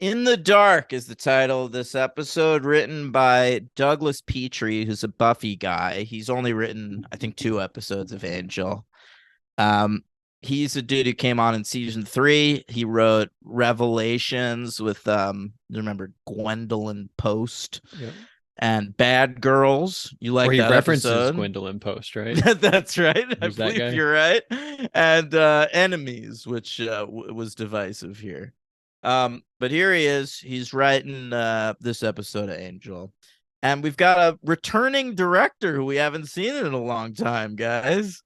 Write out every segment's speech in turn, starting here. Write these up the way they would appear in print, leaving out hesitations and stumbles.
In the Dark is the title of this episode, written by Douglas Petrie, who's a Buffy guy. He's only written, I think, 2 episodes of Angel. Um, he's a dude who came on in season 3. He wrote Revelations with remember Gwendolyn Post Yeah. and Bad Girls. You Where like he that references episode? Gwendolyn Post, right? That's right. I Who's that believe guy? you're right. And Enemies, which was divisive here. But here he is. He's writing this episode of Angel. And we've got a returning director who we haven't seen in a long time, guys.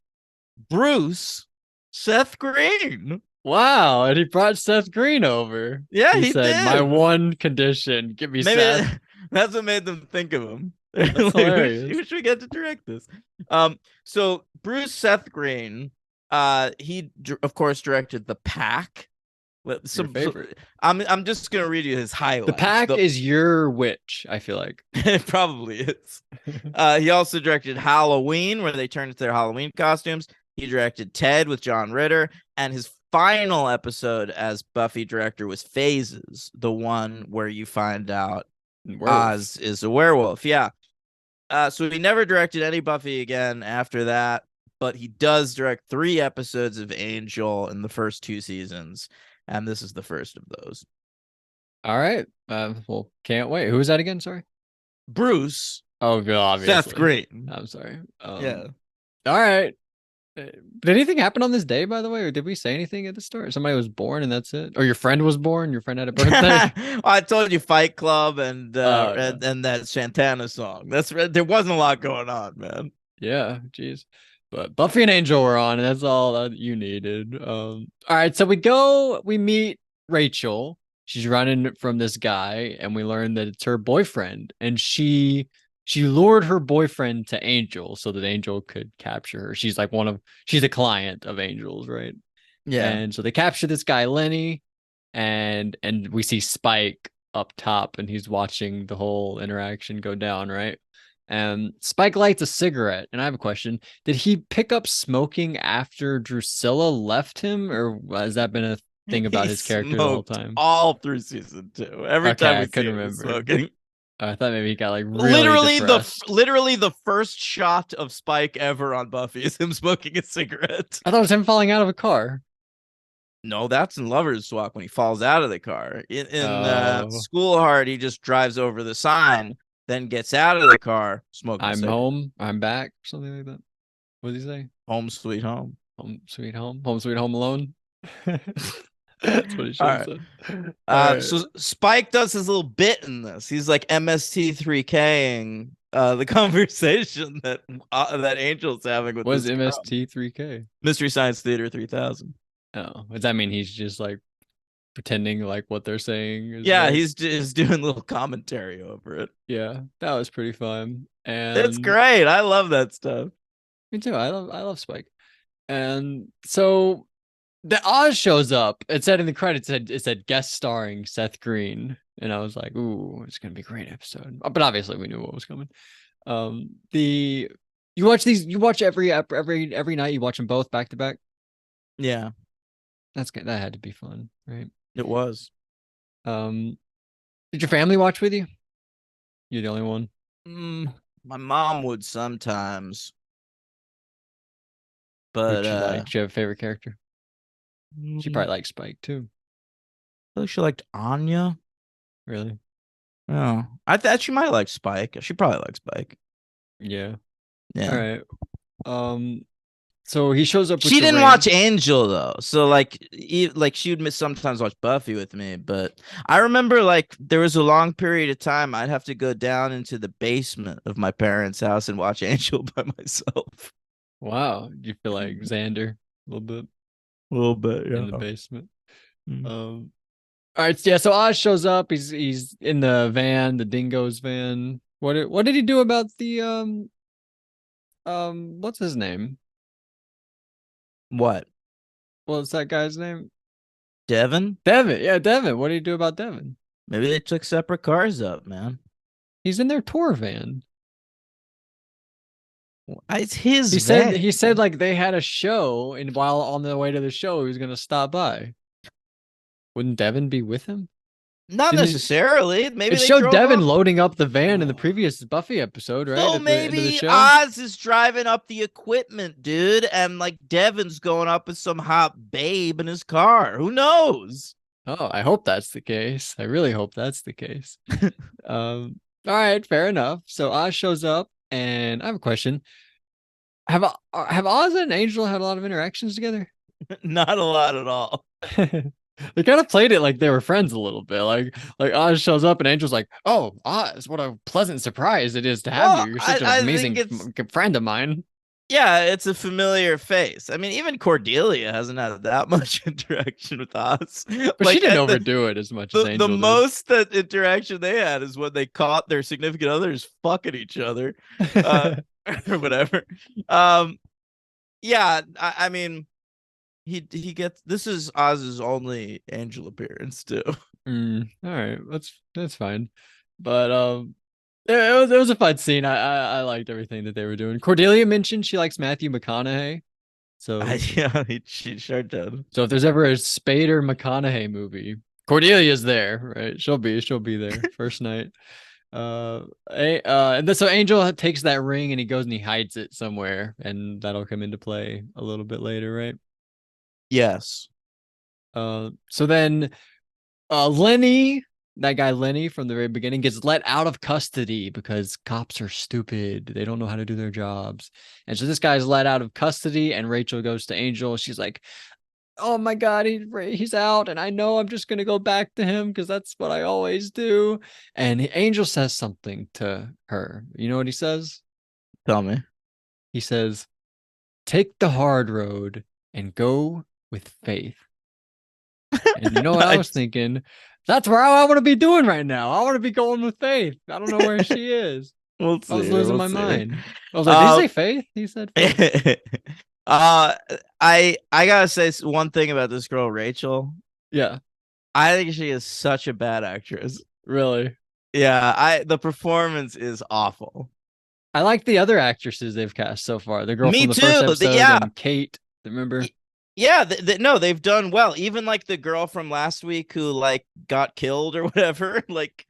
Bruce Seth Green. Wow, and he brought Seth Green over. Yeah, He he said, "My did. one condition, give me Maybe Seth." that's what made them think of him. That's Like, hilarious. who should we get to direct this? So Bruce Seth Green, he of course directed The Pack. Your favorite. I'm just gonna read you his The highlights. Pack is your witch, I feel like. It probably is. He also directed Halloween, where they turned into their Halloween costumes. He directed Ted with John Ritter, and his final episode as Buffy director was Phases, the one where you find out Werewolf. Oz is a werewolf. Yeah. So he never directed any Buffy again after that, but he does direct 3 episodes of Angel in the first 2 seasons, and this is the first of those. All right. Well, can't wait. Who was that again? Sorry. Bruce Oh, God, Seth obviously. Green. I'm sorry. Yeah. All right. Did anything happen on this day, by the way, or did we say anything at the start? Somebody was born and that's it, or your friend was born. Your friend had a birthday. I told you Fight Club and Oh yeah, and that Santana song. There wasn't a lot going on, man. yeah. Jeez. But Buffy and Angel were on, and that's all that you needed. All right. So we meet Rachel. She's running from this guy, and we learn that it's her boyfriend, and she lured her boyfriend to Angel so that Angel could capture her. She's a client of Angel's, right? Yeah. And so they capture this guy Lenny, and we see Spike up top, and he's watching the whole interaction go down, right? And Spike lights a cigarette, and I have a question: did he pick up smoking after Drusilla left him, or has that been a thing about He his character the whole smoked time? all through season 2. Every time Okay, we I see couldn't him, he's remember. smoking. I thought maybe he got like really depressed. Literally the first shot of Spike ever on Buffy is him smoking a cigarette. I thought it was him falling out of a car. No, that's in Lover's Walk when he falls out of the car. In Oh, School Hard, he just drives over the sign, then gets out of the car, smoking a I'm cigarette. home. I'm back. Something like that. What did he say? Home sweet home. Home sweet home. Home sweet home alone. That's what he should All have right. said. All right. So Spike does his little bit in this. He's like MST3King the conversation that Angel's having with What is this girl. MST3K? Mystery Science Theater 3000. Oh, does that mean he's just like pretending like what they're saying is Yeah, right? he's just doing little commentary over it. Yeah, that was pretty fun. It's And great. I love that stuff. me too. I love Spike. And so the Oz shows up. It said in the credits, it said guest starring Seth Green. And I was like, ooh, it's gonna be a great episode. But obviously we knew what was coming. The you watch every night, you watch them both back to back. Yeah, That had to be fun, right? it was. Um, did your family watch with you? You're the only one. My mom would sometimes, Who'd but you like? Did you have a favorite character? She I probably liked Spike too. feel like she liked Anya. Really? Oh, I thought she might like Spike. She probably likes Spike. Yeah. All Yeah. right. So he shows up with She the didn't ring. watch Angel though, so like she would sometimes watch Buffy with me. But I remember like there was a long period of time I'd have to go down into the basement of my parents' house and watch Angel by myself. Wow. You feel like Xander a little bit A little bit, in the yeah. basement. Mm. All right. Yeah. So Oz shows up. He's in the van, the Dingo's van. What did he do about the what's his name? What? What's that guy's name? Devin? Devin. Yeah, Devin. What did he do about Devin? Maybe they took separate cars up, man. He's in their tour van. It's his He said van. he said like they had a show, and while on the way to the show, he was gonna stop by. Wouldn't Devin be with him? Not Didn't it? necessarily. Maybe It they showed drove Devin up. loading up the van in the previous Buffy episode, right? So At the end of the maybe show. Oz is driving up the equipment, dude, and like Devin's going up with some hot babe in his car. Who knows? Oh, I hope that's the case. I really hope that's the case. All right, fair enough. So Oz shows up, and I have a question. Have Oz and Angel had a lot of interactions together? Not a lot at all. They kind of played it like they were friends a little bit. Like Oz shows up and Angel's like, "Oh, Oz, what a pleasant surprise it is to have you. Well, You're such I, an I think amazing it's friend of mine." yeah, it's a familiar face. I mean, even Cordelia hasn't had that much interaction with Oz. But she Like didn't at the overdo it as much as the Angel did. most that interaction they had is when they caught their significant others fucking each other, uh, or whatever. Um, yeah, I mean, he gets this is Oz's only Angel appearance too. All right, that's fine. But it was a fun scene. I liked everything that they were doing. Cordelia mentioned she likes Matthew McConaughey. So Yeah, she sure did. so if there's ever a Spader McConaughey movie, Cordelia's there, right? She'll be there first night. So Angel takes that ring and he goes and he hides it somewhere, and that'll come into play a little bit later, right? Yes. So then Lenny, that guy Lenny from the very beginning, gets let out of custody because cops are stupid. They don't know how to do their jobs. And so this guy's let out of custody, and Rachel goes to Angel. She's like, "Oh my God, he's out. And I know I'm just going to go back to him because that's what I always do." And Angel says something to her. You know what he says? Tell me. He says, "Take the hard road and go with faith." And you know what I was Nice. thinking? That's where I want to be doing right now. I want to be going with Faith. I don't know where she is. We'll I was see. losing We'll my see. mind. I was like, did he Um, say Faith? He said Faith. uh, I gotta say one thing about this girl, Rachel. Yeah, I think she is such a bad actress. really. Yeah, I the performance is awful. I like the other actresses they've cast so far. The girl Me from the first too. episode Yeah, and Kate. Remember? yeah. No, they've done well. Even like the girl from last week who like got killed or whatever. Like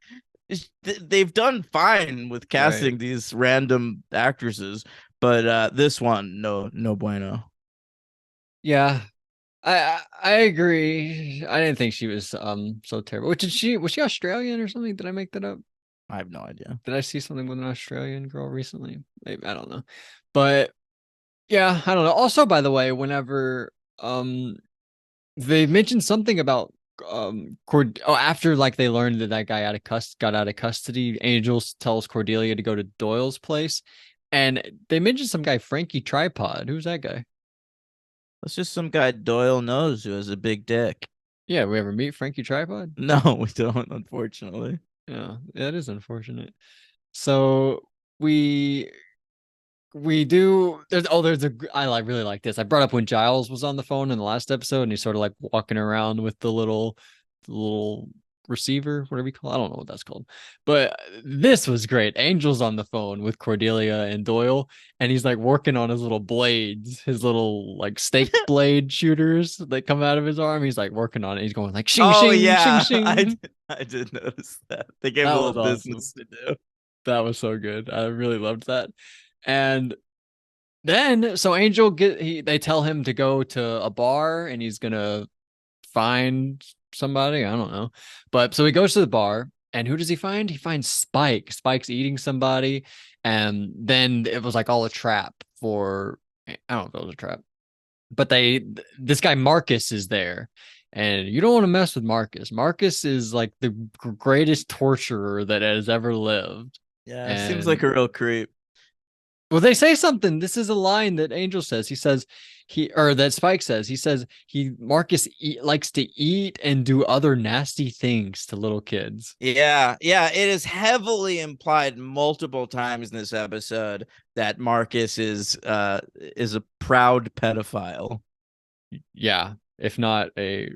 they've done fine with Right. casting these random actresses, but this one, no bueno. Yeah. I agree. I didn't think she was so terrible. Which did she was she Australian or something? Did I make that up? I have no idea. Did I see something with an Australian girl recently? Maybe I don't know. But yeah, I don't know. Also, by the way, whenever they mentioned something about after like they learned that that guy got out of custody, Angels tells Cordelia to go to Doyle's place, and they mentioned some guy Frankie Tripod. Who's that guy? That's just some guy Doyle knows who has a big dick. Yeah, we ever meet Frankie Tripod? No, we don't, unfortunately. Yeah, that is unfortunate. So we we do there's a I like really like this. I brought up when Giles was on the phone in the last episode and he's sort of like walking around with the little receiver, whatever you call it. I don't know what that's called. But this was great. Angel's on the phone with Cordelia and Doyle, and he's like working on his little blades, his little like steak blade shooters that come out of his arm. He's like working on it. He's going like shing Oh shing shing yeah, shing. I did notice that. They gave him That a was little awesome. business to do. That was so good. I really loved that. And then so Angel they tell him to go to a bar and he's gonna find somebody. I don't know. But so he goes to the bar and who does he find? He finds Spike. Spike's eating somebody. And then it was like all a trap for I don't know if it was a trap. But this guy Marcus is there. And you don't want to mess with Marcus. Marcus is like the greatest torturer that has ever lived. Yeah, seems like And a real creep. well, they say something. This is a line that Angel says. He says that Spike says. He says Marcus likes to eat and do other nasty things to little kids. Yeah, it is heavily implied multiple times in this episode that Marcus is a proud pedophile. Yeah, if not a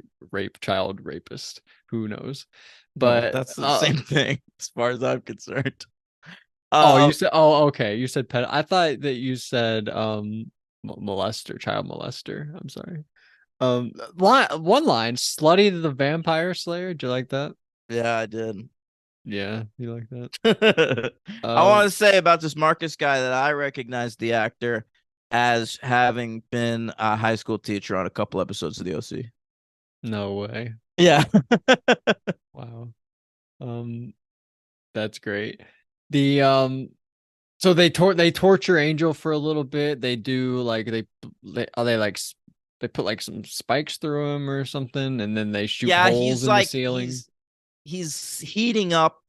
child rapist, who knows? Well, But that's the same thing as far as I'm concerned. oh, Uh, okay. You said pet. I thought that you said molester, child molester. I'm sorry. One line, Slutty the Vampire Slayer. Do you like that? Yeah, I did. Yeah, you like that? I want Um, to say about this Marcus guy that I recognize the actor as having been a high school teacher on a couple episodes of the OC. no way. Yeah. Wow. Um, that's great. The so they torture Angel for a little bit. They do like they like they put like some spikes through him or something, and then they shoot Yeah, holes he's in the like ceiling. he's heating up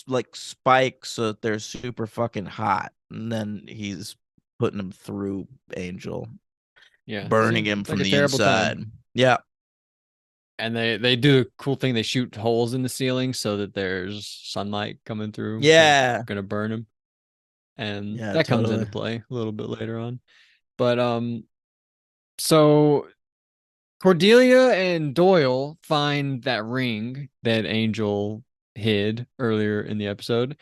like spikes so that they're super fucking hot, and then he's putting them through Angel, Yeah, burning seems him like from a the terrible time. inside. Yeah. And they do a cool thing. They shoot holes in the ceiling so that there's sunlight coming through because Yeah. gonna burn him, and Yeah, that comes into totally. play a little bit later on. But so Cordelia and Doyle find that ring that Angel hid earlier in the episode,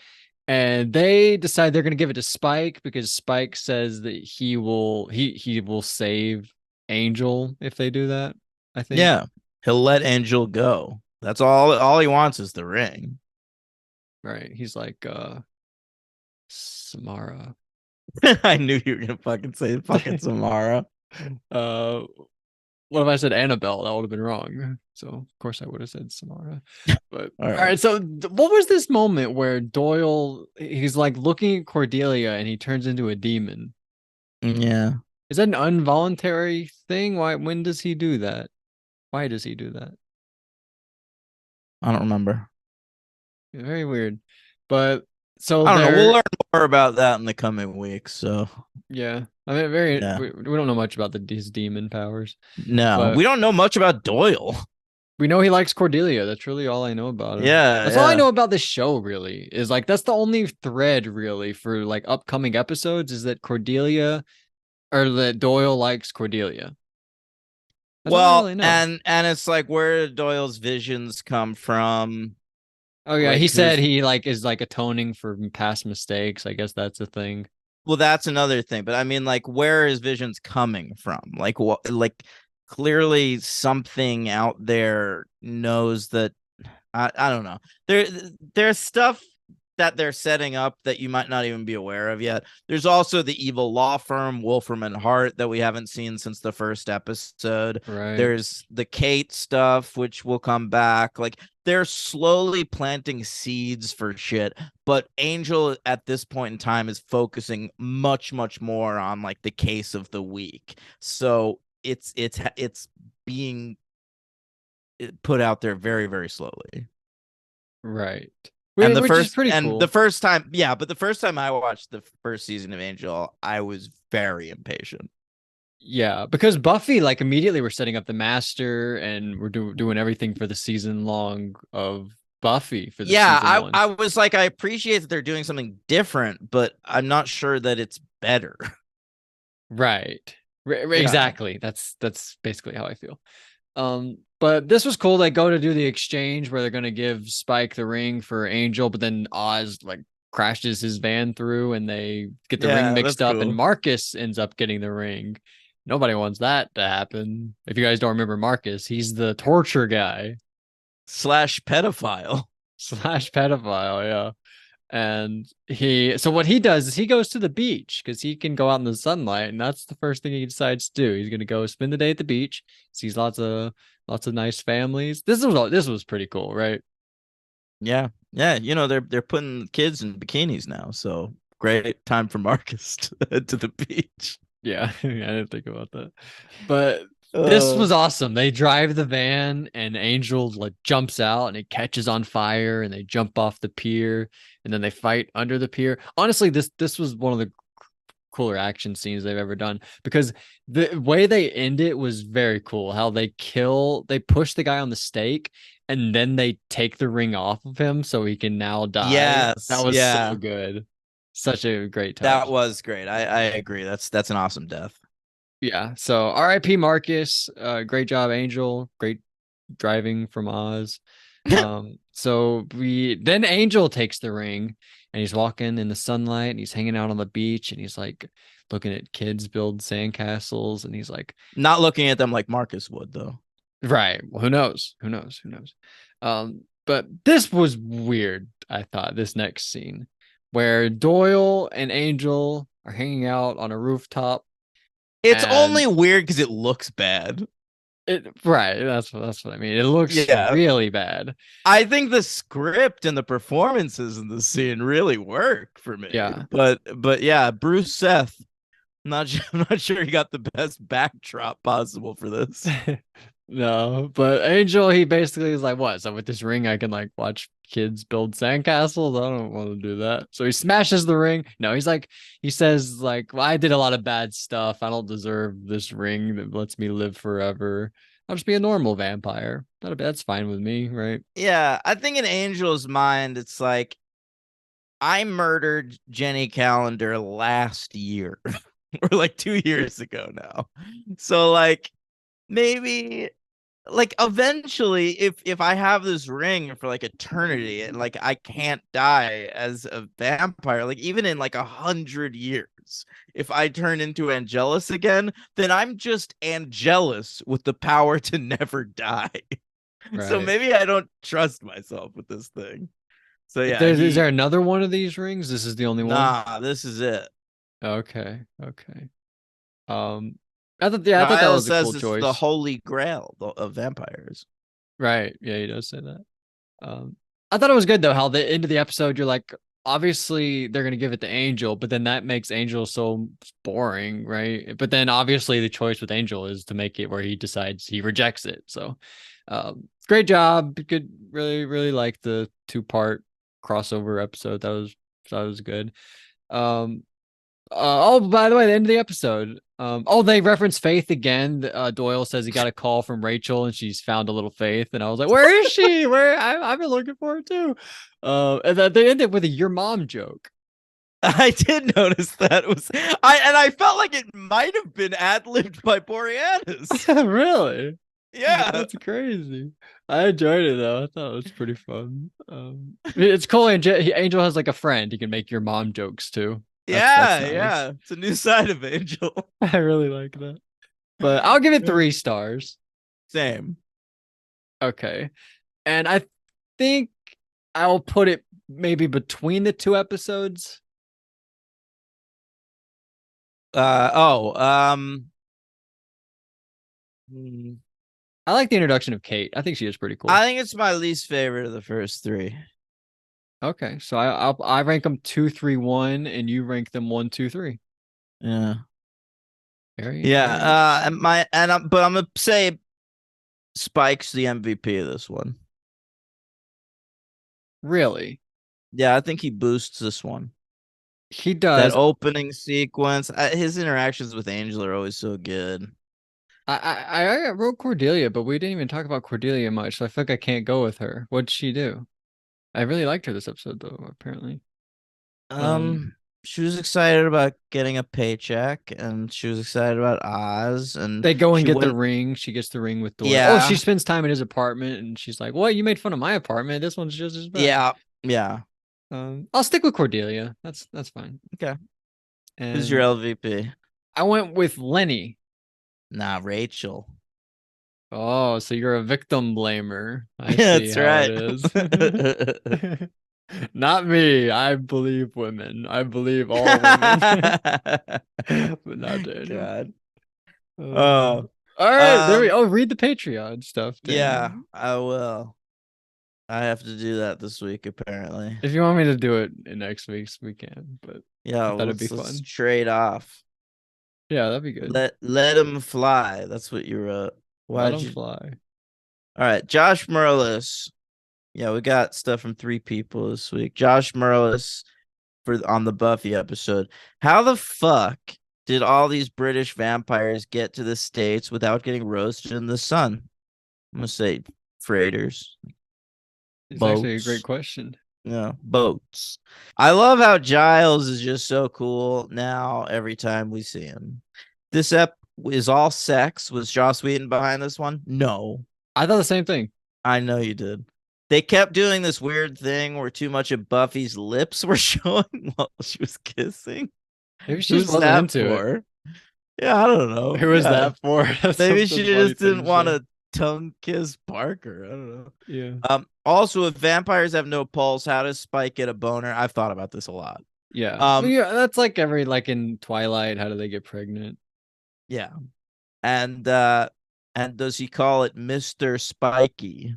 and they decide they're going to give it to Spike because Spike says that he will save Angel if they do that, I think. Yeah. He'll let Angel go. That's all he wants is the ring. Right. He's like Samara. I knew you were gonna fucking say fucking Samara. uh what if I said Annabelle? That would have been wrong. So of course I would have said Samara. But All all right. right, so what was this moment where Doyle he's like looking at Cordelia and he turns into a demon? Yeah. Is that an involuntary thing? Why when does he do that? Why does he do that? I don't remember. Very weird. But so I don't know. We'll they're learn more about that in the coming weeks. So yeah. I mean very yeah. we don't know much about his demon powers, No, we but don't know much about Doyle. we know he likes Cordelia. That's really all I know about him. Yeah, That's all I yeah. know about this show, really. Is like that's the only thread really for like upcoming episodes is that Cordelia or that Doyle likes Cordelia. That's all I Well, really know. and it's like where did Doyle's visions come from? Oh yeah, he Like said who's he like is like atoning for past mistakes. I guess that's a thing. well, that's another thing. But I mean, like, where is visions coming from? Like what like clearly something out there knows that I don't know. There's stuff that they're setting up that you might not even be aware of yet. There's also the evil law firm Wolfram and Hart that we haven't seen since the first episode. Right. There's the Kate stuff which will come back. Like they're slowly planting seeds for shit, but Angel at this point in time is focusing much more on like the case of the week. So it's being put out there very slowly. Right. And the Which is first pretty and the cool. first time, yeah, but the first time I watched the first season of Angel, I was very impatient. Yeah, because Buffy like immediately we're setting up the master and we're doing everything for the season long of Buffy for the Yeah, season I one. I was like, I appreciate that they're doing something different, but I'm not sure that it's better. Right. Yeah. Exactly. That's basically how I feel. But this was cool. They go to do the exchange where they're gonna give Spike the ring for Angel, but then Oz like crashes his van through and they get the ring Yeah, mixed that's up and cool. Marcus ends up getting the ring. Nobody wants that to happen. If you guys don't remember Marcus, he's the torture guy Slash pedophile. slash pedophile, yeah. And so what he does is he goes to the beach because he can go out in the sunlight, and that's the first thing he decides to do. He's gonna go spend the day at the beach, sees lots of nice families. This was pretty cool, right? Yeah. Yeah, they're putting kids in bikinis now, so great time for Marcus to head to the beach. Yeah, I didn't think about that. But this Uh was awesome. They drive the van and Angel like jumps out and it catches on fire and they jump off the pier and then they fight under the pier. Honestly, this was one of the cooler action scenes they've ever done because the way they end it was very cool. How they push the guy on the stake and then they take the ring off of him so he can now die. That yes, was so yeah. good. Such a great That touch. was great. I agree. That's an awesome death. Yeah. So R.I.P. Marcus. Great job, Angel. Great driving from Oz. So we then Angel takes the ring and he's walking in the sunlight and he's hanging out on the beach and he's like looking at kids build sandcastles and he's like, Not looking at them like Marcus would, though. right, well, who knows? Who knows? Who knows? But this was weird, I thought, this next scene where Doyle and Angel are hanging out on a rooftop It's only and weird because it looks bad. right, that's what I mean. It looks Yeah. really bad. I think the script and the performances in the scene really work for me. Yeah. But yeah, Bruce Seth, I'm not sure he got the best backdrop possible for this. No, but Angel, he basically is like, what? So with this ring, I can like watch kids build sandcastles. I don't want to do that. So he smashes the ring. No, he's like, he says like, well, I did a lot of bad stuff. I don't deserve this ring that lets me live forever. I'll just be a normal vampire. That's fine with me, right? Yeah, I think in Angel's mind, it's like I murdered Jenny Calendar last year, or like 2 years ago now. So like maybe like eventually if I have this ring for like eternity and like I can't die as a vampire, like even in like 100 years, if I turn into Angelus again, then I'm just Angelus with the power to never die. So Right. maybe I don't trust myself with this thing. So If yeah, there's is there he another one of these rings? This is the only one. nah, this is it. Okay, okay. Um, I thought that Giles was a says cool it's the choice. holy grail of vampires. Right. Yeah, he does say that. Um, I thought it was good though how the end of the episode you're like, obviously they're gonna give it to Angel, but then that makes Angel so boring, right? But then obviously the choice with Angel is to make it where he decides he rejects it. So, great job. Good, really, really like the crossover episode. That was good. Um, oh, by the way, the end of the episode. Oh, they reference Faith again. Doyle says he got a call from Rachel and she's found a little Faith, and I was like, "Where is she? I've been looking for her too." And then they ended with a "your mom" joke. I did notice that I felt like it might have been ad-libbed by Boreanaz. Really? Yeah. That's crazy. I enjoyed it though. I thought it was pretty fun. It's cool. Angel has like a friend. He can make your mom jokes too. That's Yeah, nice. yeah. It's a new side of Angel. I really like that. But I'll give it 3 stars. Same. Okay. And I think I'll put it maybe between the two episodes. Uh oh, hmm, I like the introduction of Kate. I think she is pretty cool. I think it's my least favorite of the first three. Okay, so I rank them 2, 3, 1, and you rank them 1, 2, 3. Yeah. Very Yeah, very and my and I'm but I'm gonna say Spike's the MVP of this one. really. Yeah, I think he boosts this one. He That does. opening sequence, his interactions with Angel are always so good. I wrote Cordelia, but we didn't even talk about Cordelia much, so I feel like I can't go with her. What'd she do? I really liked her this episode though. Apparently, um, Um, she was excited about getting a paycheck, and she was excited about Oz, and they go and she get the went. ring. She gets the ring with Doyle. Oh, she Yeah, spends time in his apartment, and she's like, "What? You made fun of my apartment. This one's just as bad." yeah, yeah. I'll stick with Cordelia. That's fine. Okay, who's your And LVP? I went with Lenny. Nah, Rachel. Oh, so you're a victim blamer. I see That's how it right. is. Not me. I believe women. I believe all women, but not Daniel. God. Uh, Oh, all right, there we. um, Oh, read the Patreon stuff, Daniel. yeah, I will. I have to do that this week, apparently. If you want me to do it in next week's, we can. But Yeah, I thought it'd be let's fun. trade off. Yeah, that'd be good. Let him fly. That's what you wrote. Let Why'd them you? fly. All right, Josh Merlis. Yeah, we got stuff from three people this week. Josh Merlis for on the Buffy episode. How the fuck did all these British vampires get to the States without getting roasted in the sun? I'm gonna say freighters, It's actually a great boats. question. Yeah, boats. I love how Giles is just so cool now every time we see him. This ep is all sex. Was Joss Whedon behind this one? No. I thought the same thing. I know you did. They kept doing this weird thing where too much of Buffy's lips were showing while she was kissing. Maybe she just Who's wasn't that into it. for? Yeah, I don't know. Who is Yeah. that for? That's Maybe such a she funny just thing didn't to want say. to tongue kiss Parker. I don't know. Yeah. Also, if vampires have no pulse, how does Spike get a boner? I've thought about this a lot. Yeah. Well, Um, yeah, that's like every like in Twilight, how do they get pregnant? yeah. And does he call it Mr. Spiky?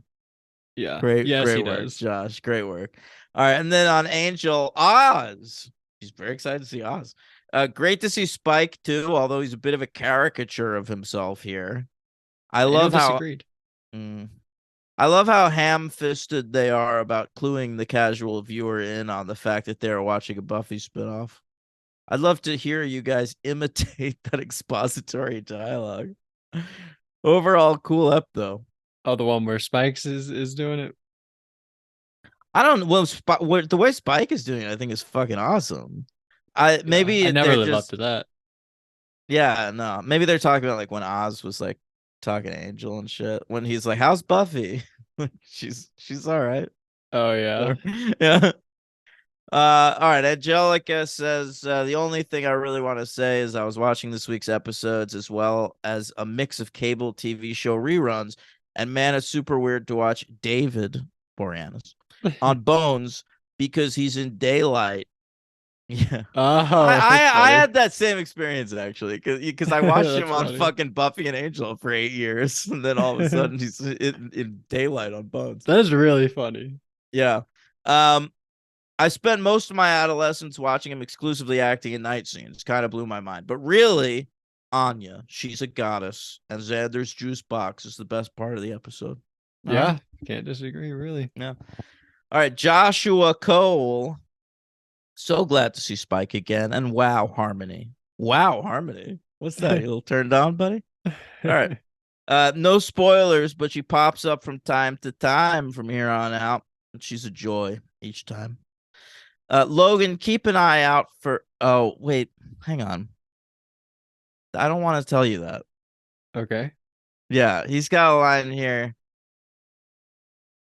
Yeah. Great, Yes, great he work, does. Josh. Great work. All right, and then on Angel, Oz. He's very excited to see Oz. Great to see Spike too, although he's a bit of a caricature of himself here. I Daniel love how disagreed. mm, I love how ham-fisted they are about cluing the casual viewer in on the fact that they are watching a Buffy spinoff. I'd love to hear you guys imitate that expository dialogue. Overall, cool ep though. Oh, the one where Spikes is doing it. I don't well what the way Spike is doing it, I think is fucking awesome. I Yeah. I maybe never they're live up just to that. yeah, no. Maybe they're talking about like when Oz was like talking to Angel and shit. When he's like, "How's Buffy?" she's all right. Oh yeah. Yeah. All right. Angelica says the only thing I really want to say is I was watching this week's episodes as well as a mix of cable TV show reruns, and man, it's super weird to watch David Boreanaz on Bones because he's in daylight. Yeah. I, Oh, that's I I funny. had that same experience actually because I watched him That's on funny. fucking Buffy and Angel for 8 years, and then all of a sudden he's in daylight on Bones. That is really funny. Yeah. Um, I spent most of my adolescence watching him exclusively acting in night scenes. Kind of blew my mind. But really, Anya, she's a goddess, and Xander's juice box is the best part of the episode. All right. Yeah, can't disagree, really. Yeah. All right. Joshua Cole. So glad to see Spike again. And wow, Harmony. Wow, Harmony. What's that? You little turned on, buddy? All right. No spoilers, but she pops up from time to time from here on out. She's a joy each time. Logan, keep an eye out for. Oh, wait, hang on. I don't want to tell you that. Okay. Yeah, he's got a line here.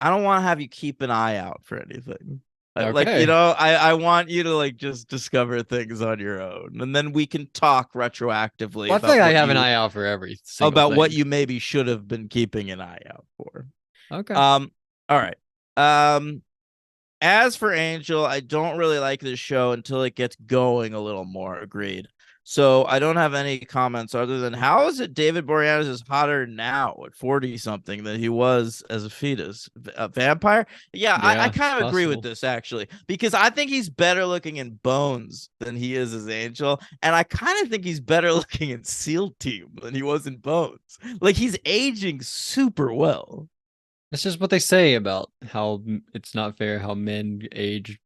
I don't want to have you keep an eye out for anything. Like, Okay. I want you to like just discover things on your own, and then we can talk retroactively Well, I feel like I have an eye out for every single about what thing. you maybe should have been keeping an eye out for. Okay. All right. Um, As for Angel, I don't really like this show until it gets going a little more. Agreed. So I don't have any comments other than how is it David Boreanaz is hotter now at 40 something than he was as a fetus? A vampire? Yeah, I Yeah, it's kind of agree with possible. this actually, because I think he's better looking in Bones than he is as Angel. And I kind of think he's better looking in SEAL Team than he was in Bones. Like he's aging super well. That's just what they say about how it's not fair how men age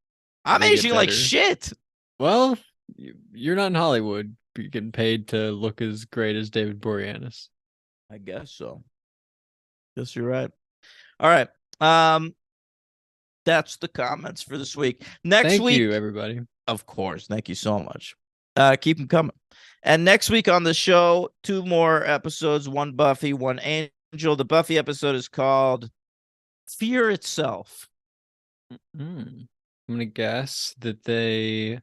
I'm and they get aging like better. shit. Well, you're not in Hollywood. You're getting paid to look as great as David Boreanaz. I guess so. Guess you're right. All right. Um, that's the comments for this week. Next Thank you, week, everybody. of course. Thank you so much. Keep them coming. And next week on the show, two more episodes, one Buffy, one Angel. The Buffy episode is called Fear Itself. I'm gonna guess that they.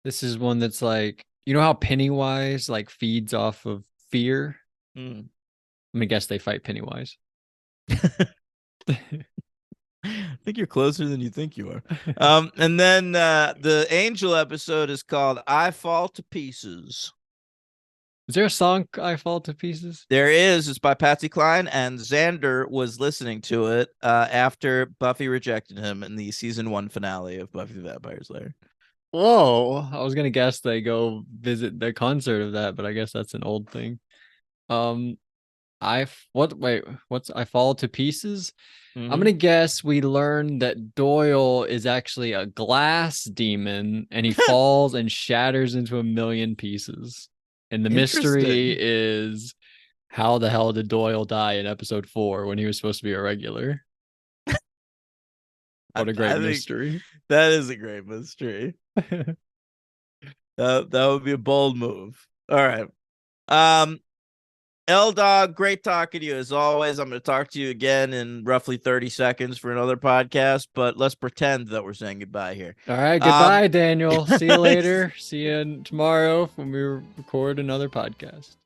This is one that's like you know how Pennywise like feeds off of fear. Mm. I'm gonna guess they fight Pennywise. I think you're closer than you think you are. And then the Angel episode is called I Fall to Pieces. Is there a song I Fall to Pieces? There is. It's by Patsy Cline, and Xander was listening to it after Buffy rejected him in the season 1 finale of Buffy the Vampire Slayer. Whoa, I was gonna guess they go visit the concert of that, but I guess that's an old thing. Um, what's I Fall to Pieces? I'm Mm-hmm. gonna guess we learned that Doyle is actually a glass demon and he falls and shatters into a million pieces. And the mystery Interesting. is how the hell did Doyle die in episode 4 when he was supposed to be a regular? What a great I think mystery. that is a great mystery. That would be a bold move. All right. Um, L Dog, great talking to you as always. I'm going to talk to you again in roughly 30 seconds for another podcast, but let's pretend that we're saying goodbye here. All right, Um, goodbye, Daniel. See you later. See you tomorrow when we record another podcast.